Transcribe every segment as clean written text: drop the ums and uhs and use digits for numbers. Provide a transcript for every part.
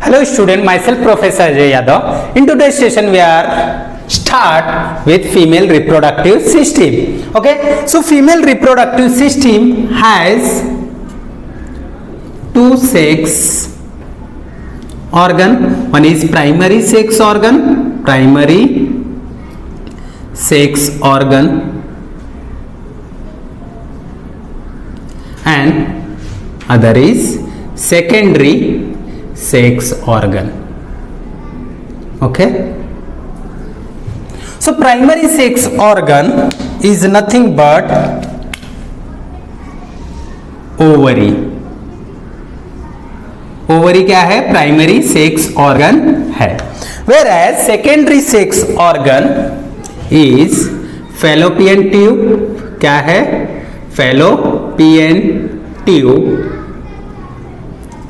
Hello student, myself Professor Ajay Yadav. In today's session we are start with female reproductive system. Okay, so female reproductive system has two sex organ. One is primary sex organ, and other is secondary sex organ. Okay, so primary sex organ is nothing but ovary. Ovary क्या है? Primary sex organ है. Whereas secondary sex organ is fallopian tube. क्या है? Fallopian tube.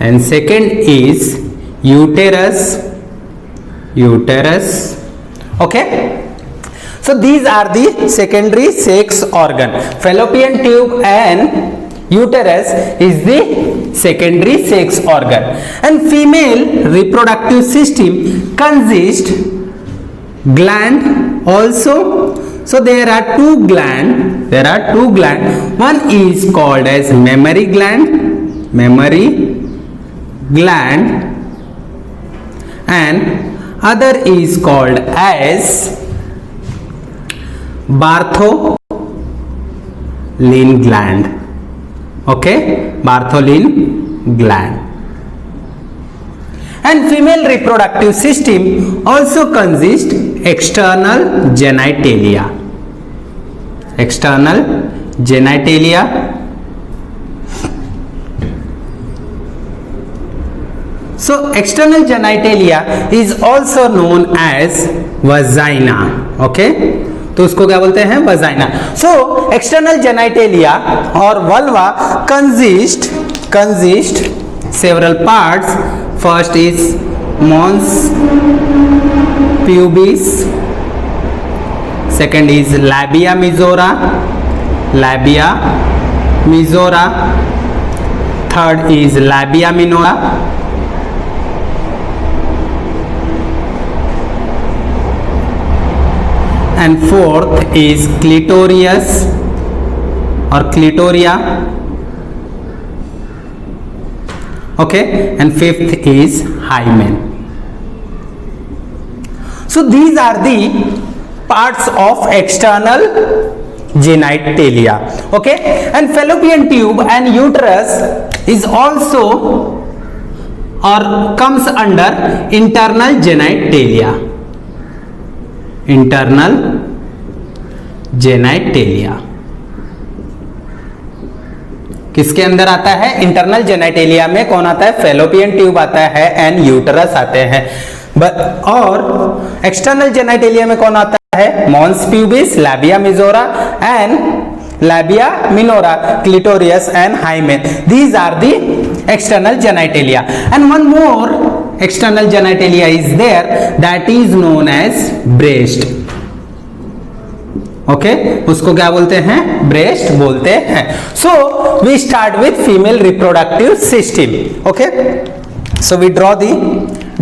And second is uterus. Okay, so these are the secondary sex organ. Fallopian tube and uterus is the secondary sex organ, and female reproductive system consists gland also. So there are two gland. One is called as mammary gland, and other is called as Bartholin gland. Okay, Bartholin gland. And female reproductive system also consists external genitalia. So external genitalia is also known as vagina. Okay, तो उसको क्या बोलते हैं? Vagina. So external genitalia और vulva consist several parts. First is mons pubis, second is labia majora, third is labia minora, and fourth is clitorius or clitoria. Okay, and fifth is hymen. So these are the parts of external genitalia. Okay, and fallopian tube and uterus is also or comes under internal genitalia. किसके अंदर आता है? Internal genitalia में कौन आता है? Fallopian tube आता है एंड यूटरस आते हैं. और एक्सटर्नल जेनाइटेलिया में कौन आता है? Mons pubis, labia majora and labia minora, clitoris and hymen. These are the external genitalia. And one more external genitalia is there, that is known as breast. Okay, उसको क्या बोलते हैं? breast बोलते हैं. So we start with female reproductive system. Okay, so we draw the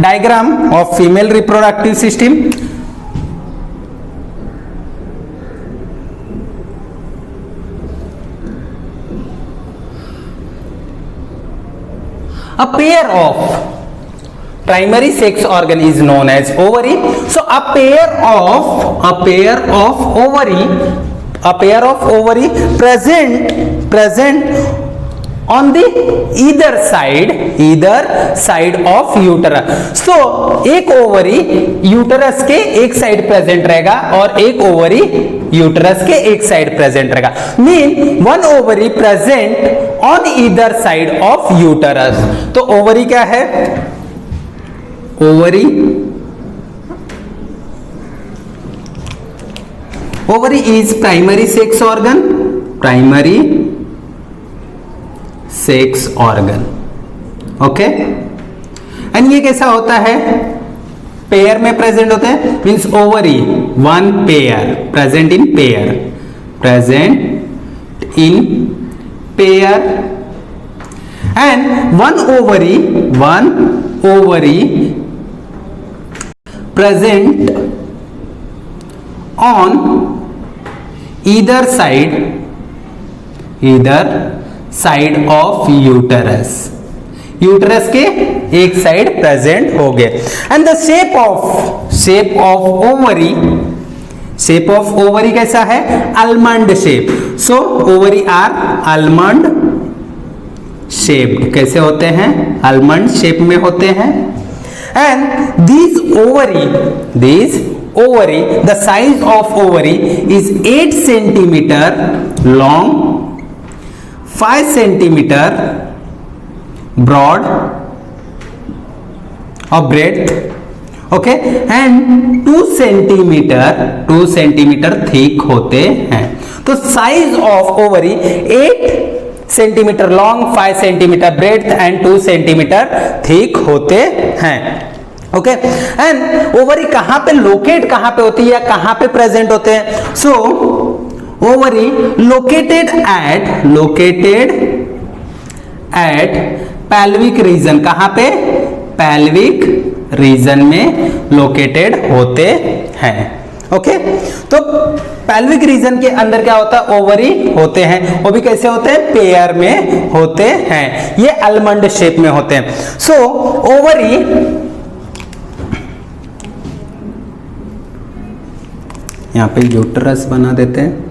diagram of female reproductive system. A pair of primary sex organ is known as ovary. So a pair of ovary present on the either side of uterus. So एक ovary uterus के एक side present रहेगा और एक ovary uterus के एक side present रहेगा. Mean one ovary present on either side of uterus. तो ओवरी क्या है? Ovary is primary sex organ. Okay, and ये कैसा होता है? पेयर में प्रेजेंट होते हैं. Means ovary one pair, present in pair, and one ovary present on either side of uterus, uterus के एक साइड प्रेजेंट हो गए। And the shape of ovary कैसा है? Almond shape. So ovary are almond shaped. कैसे होते हैं? Almond shape में होते हैं। And these ovary, the size of ovary is 8 centimeter long, 5 centimeter broad or breadth, okay, and 2 centimeter thick होते हैं। तो size of ovary 8 centimetre long, 5 centimetre breadth and 2 centimetre thick होते हैं। ओके, एंड ओवरी कहां पे locate, कहां पे होती है या कहां पे प्रेजेंट होते हैं? So ovary located at pelvic region. कहां पे? पैल्विक रीजन में लोकेटेड होते हैं। ओके, तो पैल्विक रीजन के अंदर क्या होता है? ओवरी होते हैं। वो भी कैसे होते हैं? पेयर में होते हैं। ये आलमंड शेप में होते हैं। सो ओवरी यहां पे यूटरस बना देते हैं।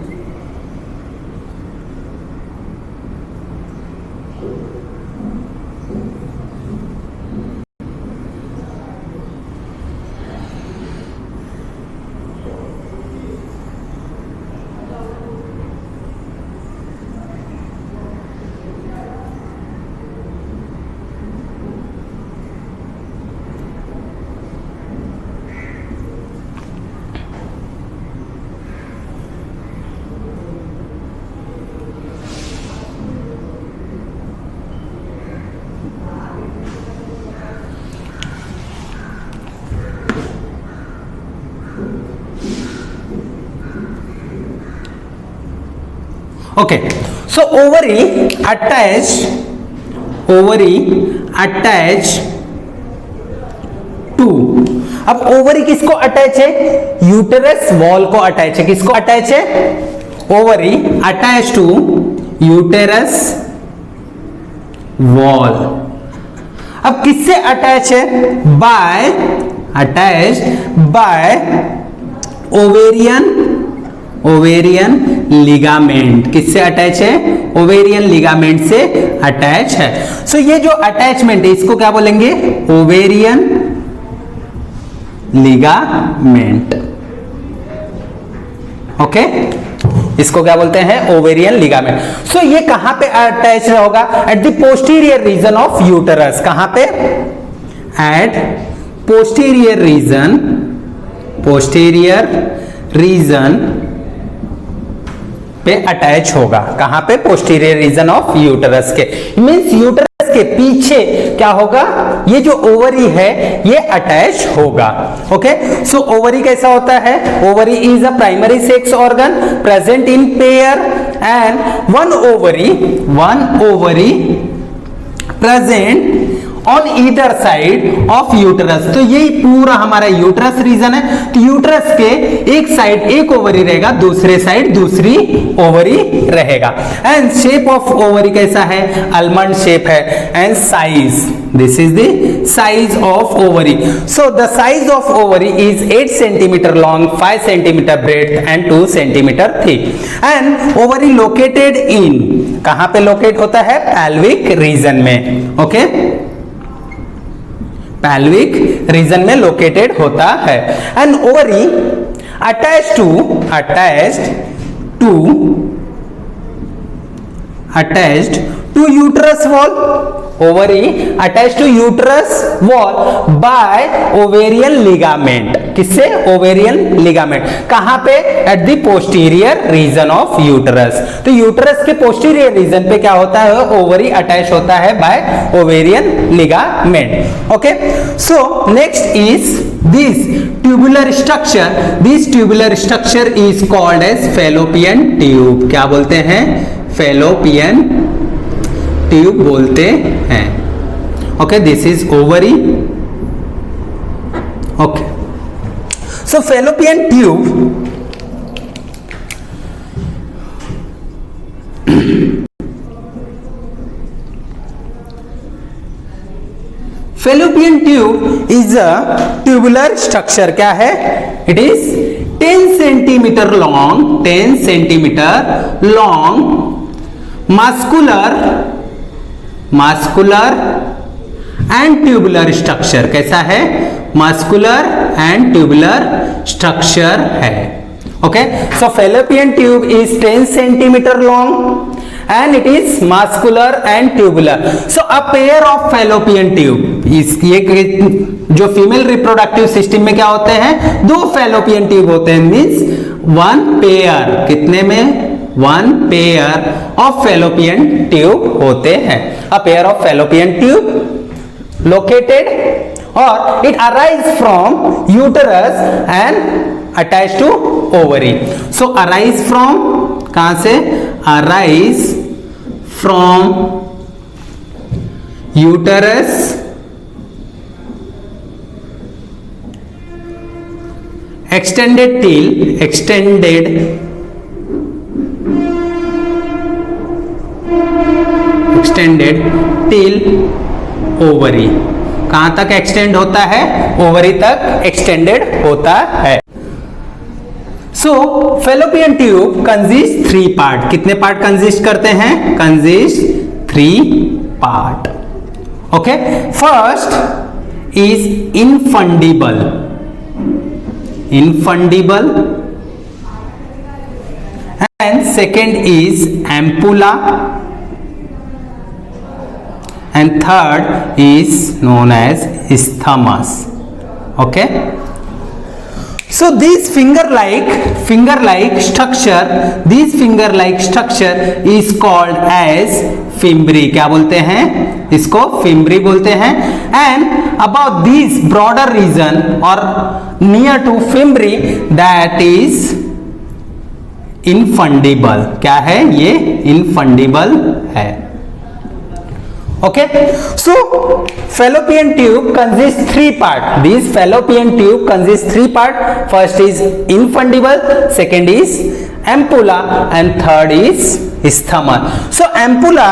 Okay, so ovary attach to, अब ओवरी किसको अटैच है? यूटेरस वॉल को अटैच है। किसको अटैच है? Ovary attach to uterus wall. अब किससे अटैच है? By ovarian ligament. किससे अटैच है? ओवेरियन लिगामेंट से अटैच है। सो ये जो अटैचमेंट है इसको क्या बोलेंगे? Ovarian ligament. ओके, इसको क्या बोलते हैं? Ovarian ligament. सो ये कहां पे अटैच होगा? Eight the posterior region of uterus. कहां पे? एट पोस्टीरियर रीजन पे अटैच होगा। कहां पे? पोस्टीरियर रीजन ऑफ यूटरस के। मींस यूटरस के पीछे क्या होगा? ये जो ओवरी है ये अटैच होगा। ओके, सो ओवरी कैसा होता है? Ovary is a primary sex organ present in pair and one ovary present on either side of uterus. तो यही पूरा हमारा यूटरस रीजन है। तो यूटरस के एक साइड एक ओवरी रहेगा, दूसरे साइड दूसरी ओवरी रहेगा। एंड शेप ऑफ ओवरी कैसा है? आलमंड शेप है। And size, this is the size of ovary. So the size of ovary is 8 centimetre long, 5 centimetre breadth and 2 centimetre thick. And ovary located in, कहां पे locate होता है? Pelvic region में। Okay, pelvic region में located होता है। And ovary attached to uterus wall. Ovary attach to uterus wall by ovarian ligament. किससे? Ovarian ligament. कहां पे? Eight the posterior region of uterus. तो यूटरस के पोस्टीरियर रीजन पे क्या होता है? ओवरी अटैच होता है by ovarian ligament. Okay, so next is this tubular structure. This tubular structure is called as fallopian tube. क्या बोलते हैं? फैलोपियन ट्यूब बोलते हैं। Okay, this is ovary. Okay, so fallopian tube fallopian tube is a tubular structure. क्या है? It is 10 centimetre long, 10 centimetre long, muscular and tubular structure. कैसा है? Muscular and tubular structure है। Okay, so fallopian tube is 10 centimetre long and it is muscular and tubular. So a pair of fallopian tube, ये जो female reproductive system में क्या होते हैं? 2 fallopian tube होते हैं, मीन्स 1 पेयर। कितने में? 1 पेयर ऑफ फैलोपियन ट्यूब होते हैं। A pair of fallopian tube located और it arise from uterus and attach to ovary. So arise from, कहां से? Arise from uterus extended till ovary। कहां तक एक्सटेंड होता है? ओवरी तक एक्सटेंडेड होता है। So fallopian tube consist 3 part. कितने पार्ट कंसिस्ट करते हैं? Consist 3 part. Okay, first is infundibulum and second is ampulla and third is known as isthmus. Okay, so this finger like structure is called as fimbriae. क्या बोलते हैं? इसको fimbriae बोलते हैं। And about this broader region और near to fimbriae that is infundibulum. क्या है? ये इनफंडिबल है। Okay, so fallopian tube consists 3 parts. This fallopian tube consists 3 parts. First is infundible, second is ampulla and third is isthmus. So ampulla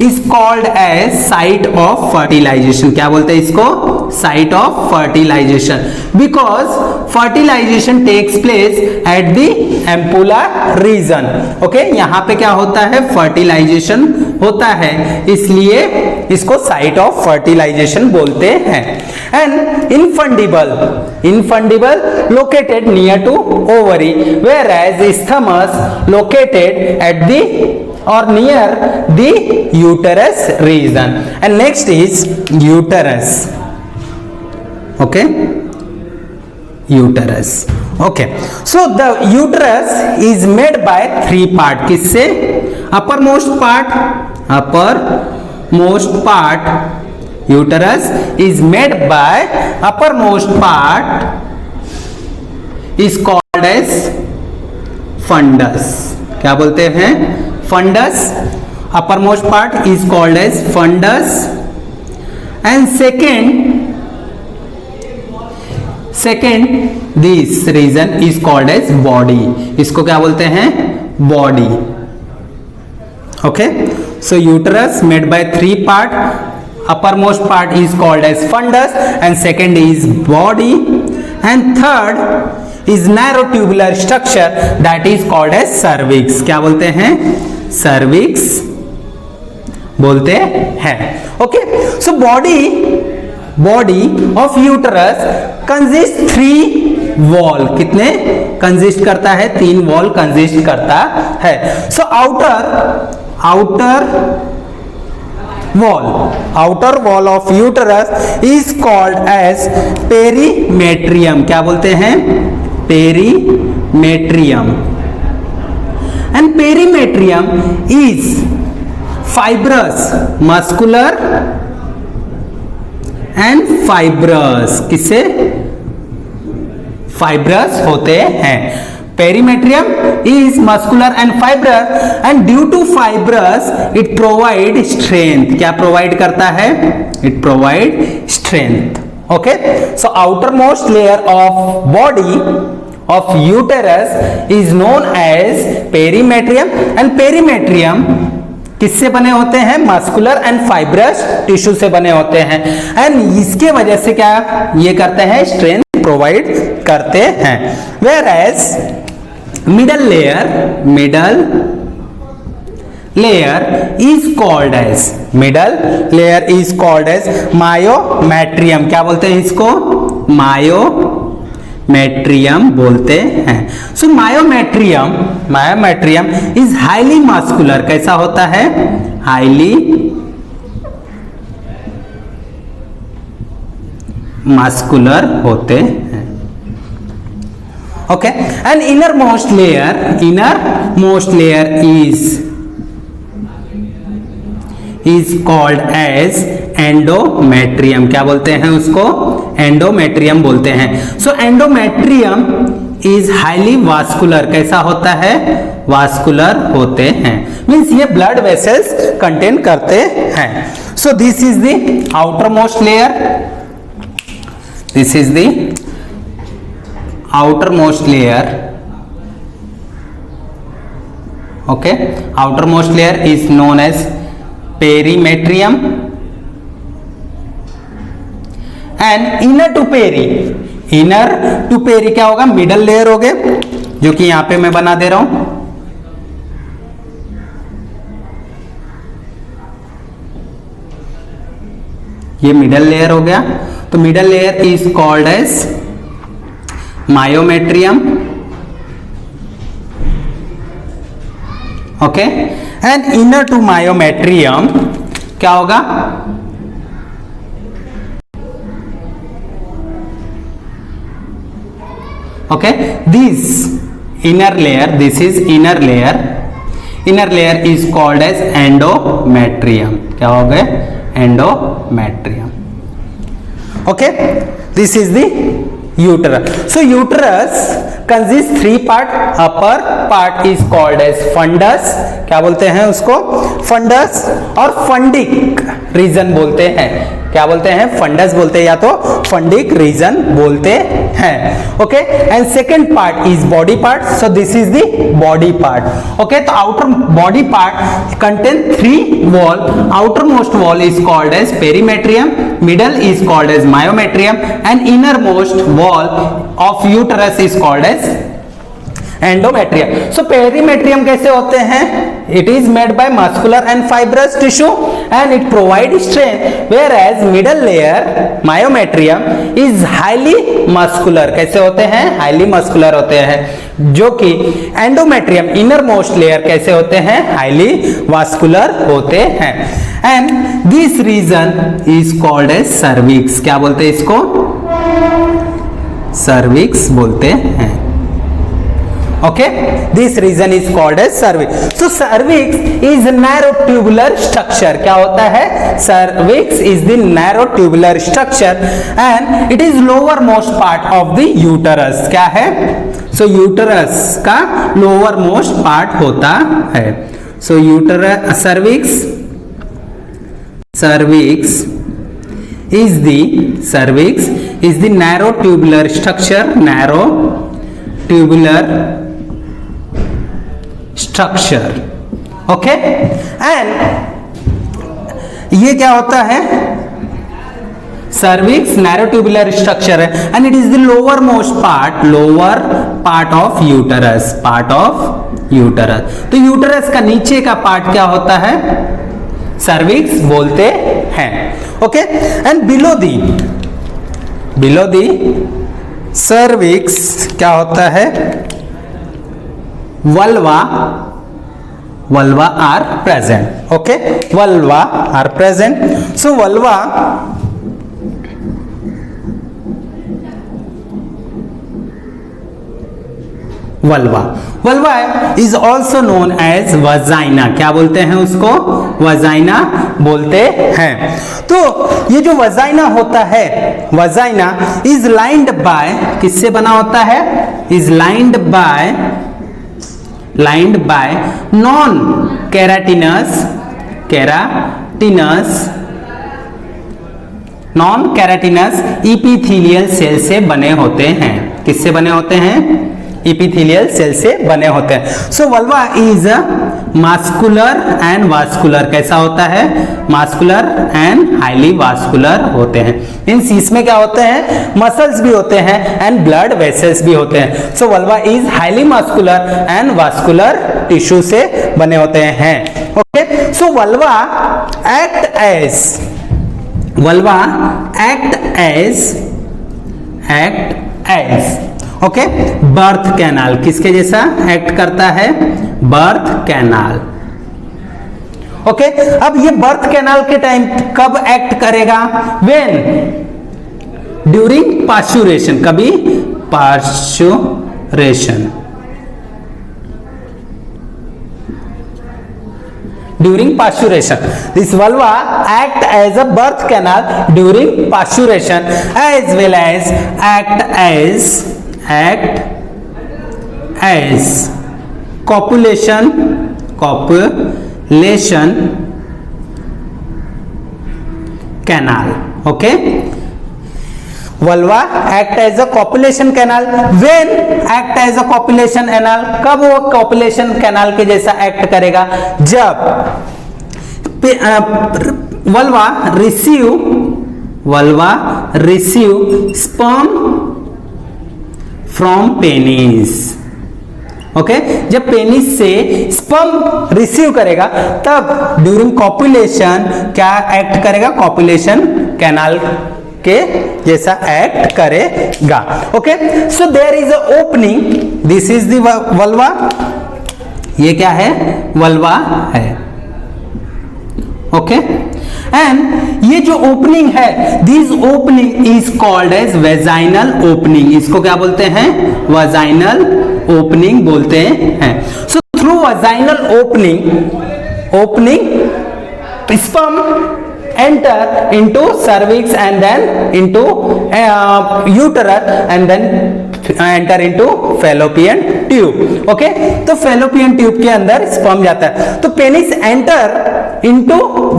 is called as site of fertilization. क्या बोलते हैं इसको? Site of fertilization, because fertilization takes place at the ampulla region. Okay, यहाँ पे क्या होता है? fertilization होता है, इसलिए इसको साइट ऑफ फर्टिलाइजेशन बोलते हैं। And infundibulum located near to ovary, whereas isthmus located at the और near the uterus region. And next is uterus. Okay, uterus. Okay, so the uterus is made by 3 part. किससे? Uppermost part uterus is made by uppermost part is called as fundus. क्या बोलते हैं? fundus. uppermost part is called as fundus and second this region is called as body. इसको क्या बोलते हैं? body. Okay, so uterus made by 3 part. Uppermost part is called as fundus and second is body and third is narrow tubular structure that is called as cervix. क्या बोलते हैं? cervix बोलते हैं। Okay, so body of uterus consists 3 wall. कितने consist करता है? 3 wall consist करता है। सो outer wall of uterus is called as perimetrium. क्या बोलते हैं? perimetrium. And perimetrium is fibrous, muscular and fibrous. किससे? फाइब्रस होते हैं। Perimetrium is muscular and fibrous and due to fibrous it provide strength. क्या provide करता है? It provide strength. Okay, so outermost layer of body of uterus is known as perimetrium and perimetrium किससे बने होते हैं? Muscular and fibrous tissue से बने होते हैं एंड इसके वजह से क्या ये करते हैं? स्ट्रेंथ प्रोवाइड करते हैं. Whereas middle layer is called as myometrium. क्या बोलते हैं इसको? मायोमेट्रियम बोलते हैं. So myometrium is highly muscular. कैसा होता है? हाईली मस्कुलर होते हैं. Okay, and innermost layer is called as endometrium. क्या बोलते हैं उसको? एंडोमेट्रियम बोलते हैं. So endometrium is highly vascular. कैसा होता है? वास्कुलर होते हैं. मीन्स ये ब्लड वेसल्स कंटेन करते हैं. सो this is the outer most layer. This is the outermost layer. Okay, outermost layer is known as perimetrium and inner to peri क्या होगा? मिडल लेयर हो गए, जो कि यहां पे मैं बना दे रहा हूं. ये मिडल लेयर हो गया. तो middle layer is called as myometrium. Okay, and inner to myometrium क्या होगा? Okay, this is inner layer is called as endometrium. क्या हो गए? Endometrium. Okay, this is the uterus. So uterus consists three part. Upper part is called as fundus. क्या बोलते हैं उसको? Funds. और फंडिक रीजन बोलते हैं. क्या बोलते हैं? फंडस बोलते हैं या तो फंडिक रीजन बोलते हैं. Okay, and second part is body part. So this is the body part. Okay, तो outer body part contain three wall. Outermost wall is called as perimetrium, middle is called as myometrium and innermost wall of uterus is called as endometrium. So perimetrium कैसे होते हैं? It is made by muscular and fibrous tissue and it provide strength, whereas middle layer myometrium is highly muscular. कैसे होते हैं? Highly muscular होते हैं. जो कि एंडोमेट्रियम इनर मोस्ट लेयर कैसे होते हैं? हाईली वास्कुलर होते हैं. And this region is called as cervix. क्या बोलते हैं इसको? सर्विक्स बोलते हैं. Okay, this region is called as cervix. So cervix is narrow tubular structure. क्या होता है? Cervix is the narrow tubular structure and it is lower most part of the uterus. क्या है? So uterus का lower most part होता है. So uterus cervix is the narrow tubular structure. Okay, and ये क्या होता है? सर्विक्स नैरो ट्यूबुलर स्ट्रक्चर है and it is the lower part of uterus. तो यूटरस का नीचे का पार्ट क्या होता है? सर्विक्स बोलते हैं. Okay, and below the cervix क्या होता है? vulva are present. Okay, vulva are present. So vulva vulva. Vulva is also known as vagina. क्या बोलते हैं उसको? वजाइना बोलते हैं। तो ये जो वजाइना होता है, वजाइना इज लाइंड बाय, किससे बना होता है? Is lined by non keratinous epithelial cell से बने होते हैं। किससे बने होते हैं? इपिथेलियल सेल से बने होते हैं। So vulva is muscular and vascular. कैसा होता है? मास्कुलर एंड हाईली वास्कुलर होते हैं। मींस इसमें क्या होते हैं? मसल्स भी होते हैं एंड ब्लड वेसल्स भी होते हैं। So vulva is highly muscular and vascular tissue से बने होते हैं। Okay, so vulva act as okay birth canal. किसके जैसा एक्ट करता है? Birth canal. ओके, अब ये बर्थ कैनाल के टाइम कब एक्ट करेगा? When during parturition. कभी? Parturition. During pasteurization, this vulva act as a birth canal during pasteurization, as well as act as copulation canal. Okay, vulva act as a copulation canal. When act as a copulation canal? कब वो copulation canal के जैसा act करेगा? जब vulva receive sperm from penis. Okay, जब penis से sperm receive करेगा तब ड्यूरिंग कॉपुलेशन क्या एक्ट करेगा? कॉपुलेशन कैनाल के जैसा एक्ट करेगा। Okay, so there is a opening, this is the vulva. ये क्या है? वल्वा है। ओके, एंड ये जो ओपनिंग है, this opening is called as vaginal opening. इसको क्या बोलते हैं? वेजाइनल ओपनिंग बोलते हैं। So through vaginal opening sperm enter into cervix and then into uterus and then enter into fallopian tube. Okay, तो fallopian tube के अंदर sperm जाता है। तो penis enter into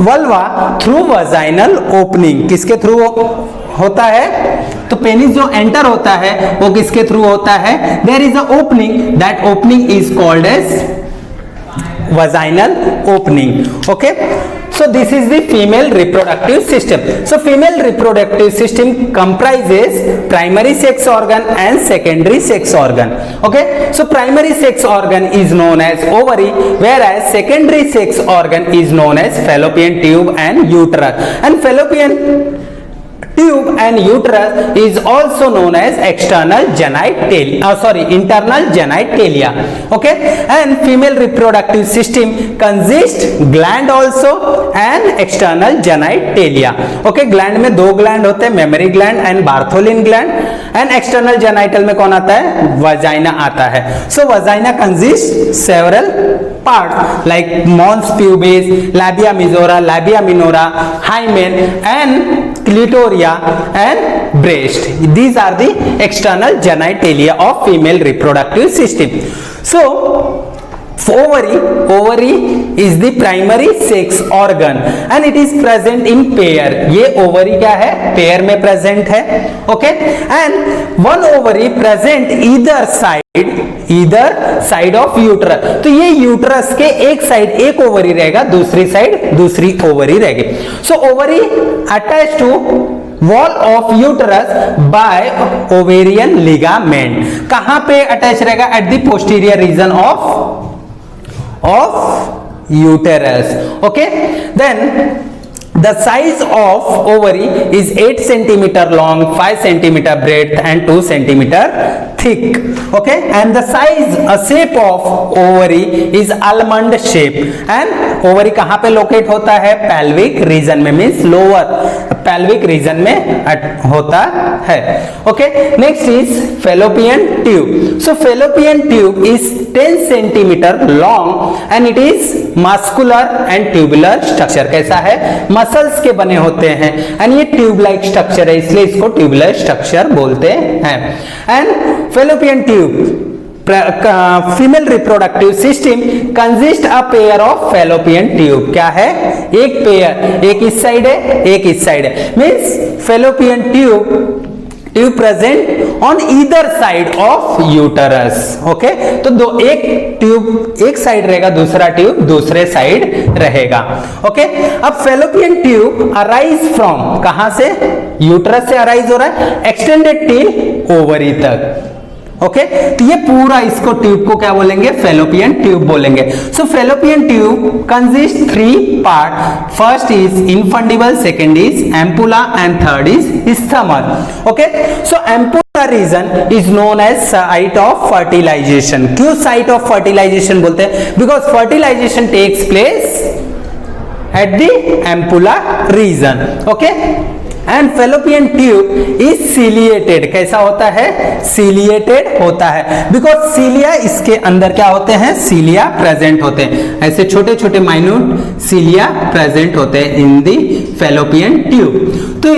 vulva through vaginal opening। किसके through होता है? तो पेनिस जो एंटर होता है वो किसके थ्रू होता है? There is a opening, that opening is called as vaginal opening. Okay, so this is the female reproductive system. So female reproductive system comprises primary sex organ and secondary sex organ. Okay, so primary sex organ is known as ovary, whereas secondary sex organ is known as fallopian tube and uterus. And fallopian tube and uterus is also known as internal genitalia. Okay, and female reproductive system consists gland also and external genitalia. Okay, gland में दो gland होते हैं, mammary gland and Bartholin gland, and external genital में कौन आता है? vagina आता है. So vagina consists several parts like mons pubis, labia majora, labia minora, hymen and clitoria and breast. These are the external genitalia of female reproductive system. So ovary is the primary sex organ and it is present in pair. ये ovary क्या है? pair में present है. Okay, and one ovary present either side of uterus. तो ये uterus के एक side एक ओवरी रहेगा, दूसरी साइड दूसरी ओवरी रहेगी. So ovary attach to wall of uterus by ovarian ligament. कहां पे अटैच रहेगा? At the posterior region of uterus. Okay, then the size of ovary is 8 centimeter long, 5 centimeter breadth and 2 centimeter thick. Okay, and the shape of ovary is almond shape. And ovary कहाँ पे locate होता है? pelvic region में, means lower pelvic region में होता है। Okay, next is fallopian tube. So fallopian tube is 10 centimetre long and it is muscular and tubular structure. कैसा है? मसल्स के बने होते हैं एंड ये ट्यूब लाइक स्ट्रक्चर है, इसलिए इसको ट्यूबुलर स्ट्रक्चर बोलते हैं। And fallopian tube female reproductive system consist a pair of fallopian tube. क्या है? एक पेयर, एक इस साइड है, एक इस साइड है। Means fallopian tube present on either side of uterus. Okay, तो एक ट्यूब एक साइड रहेगा, दूसरा ट्यूब दूसरे साइड रहेगा। ओके, अब फेलोपियन ट्यूब अराइज फ्रॉम, कहां से? यूटरस से अराइज हो रहा है, एक्सटेंडेड टिल ओवरी तक। ओके, तो ये पूरा इसको ट्यूब को क्या बोलेंगे? फेलोपियन ट्यूब बोलेंगे। So fallopian tube consist 3 part. First is infundibulum, second is ampulla and third is stomach. Okay, so ampulla region is known as site of fertilisation. क्यों साइट ऑफ फर्टिलाइजेशन बोलते हैं? Because fertilisation takes place at the ampulla region. Okay, and fallopian tube is ciliated. कैसा होता है? Ciliated होता है, because सीलिया इसके अंदर क्या होते हैं? सीलिया प्रेजेंट होते हैं, ऐसे छोटे छोटे माइन्यूट सीलिया प्रेजेंट होते हैं इन दी फेलोपियन ट्यूब। तो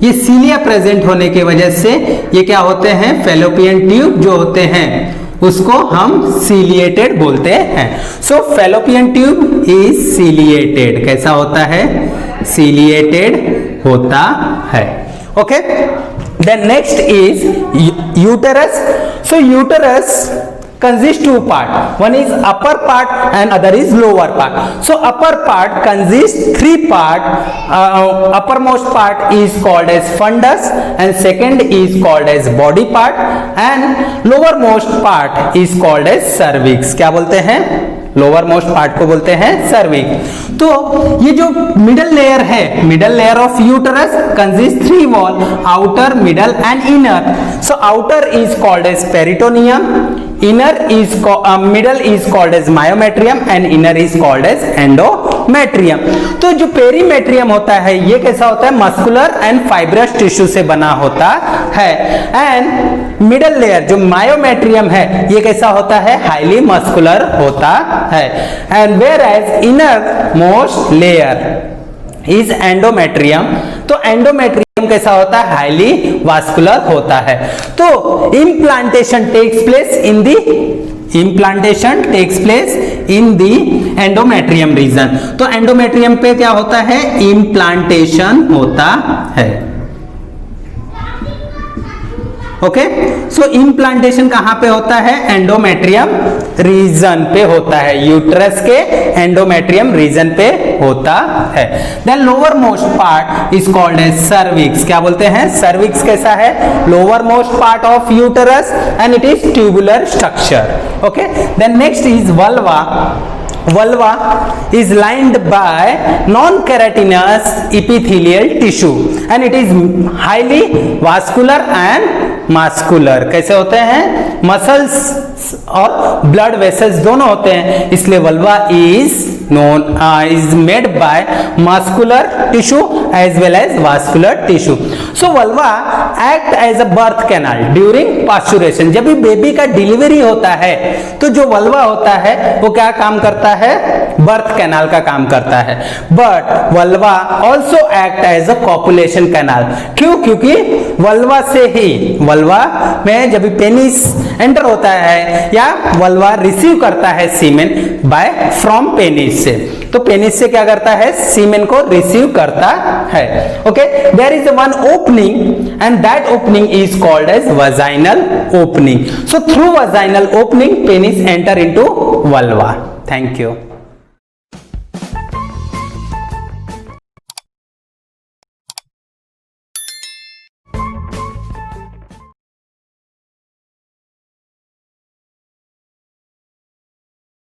ये सीलिया प्रेजेंट होने की वजह से ये क्या होते हैं? फेलोपियन ट्यूब जो होते हैं उसको हम सिलिएटेड बोलते हैं। So fallopian tube is ciliated. कैसा होता है? सिलिएटेड होता है। Okay, then next is uterus. So uterus consists 2 parts. One is upper part and other is lower part. So upper part consists 3 parts. Uppermost part is called as fundus and second is called as body part and lowermost part is called as cervix. क्या बोलते हैं? Lower most part को बोलते हैं cervix. तो ये जो middle layer है, middle layer of uterus consist 3 wall, outer, middle and inner. So outer is called as peritoneum, inner is middle is called as myometrium and inner is called as endometrium। तो जो perimetrium होता है ये कैसा होता है? Muscular and fibrous tissue से बना होता है। एंड मिडल लेयर जो मायोमेट्रियम है ये कैसा होता है? हाईली मस्कुलर होता है। And whereas innermost layer is endometrium. तो एंडोमेट्रियम कैसा होता है? हाईली वास्कुलर होता है। तो implantation takes place in the endometrium region. तो एंडोमेट्रियम पे क्या होता है? इम्प्लांटेशन होता है। ओके, सो इम्प्लांटेशन कहां पे होता है? एंडोमेट्रियम रीजन पे होता है, यूट्रस के एंडोमेट्रियम रीजन पे होता है। Then lowermost part is called as cervix. क्या बोलते हैं? सर्विक्स कैसा है? Lowermost part of uterus and it is tubular structure. Okay, then next is vulva. Vulva is lined by non-keratinous epithelial tissue and it is highly vascular and muscular। कैसे होते हैं? Muscles और blood vessels दोनों होते हैं, इसलिए vulva is made by muscular tissue as well as vascular tissue। So vulva act as a birth canal during pasteurization। जब भी बेबी का डिलीवरी होता है तो जो वल्वा होता है वो क्या काम करता है? बर्थ कैनाल का काम करता है। But vulva also act as a copulation canal. क्यों? क्योंकि वल्वा से ही, वल्वा में जब पेनिस एंटर होता है या वल्वा रिसीव करता है सीमेन बाय फ्रॉम पेनिस से, तो पेनिस से क्या करता है? सीमेन को रिसीव करता है। Okay, there is one opening and that opening is called as vaginal opening. So through vaginal opening penis enter into vulva. Thank you.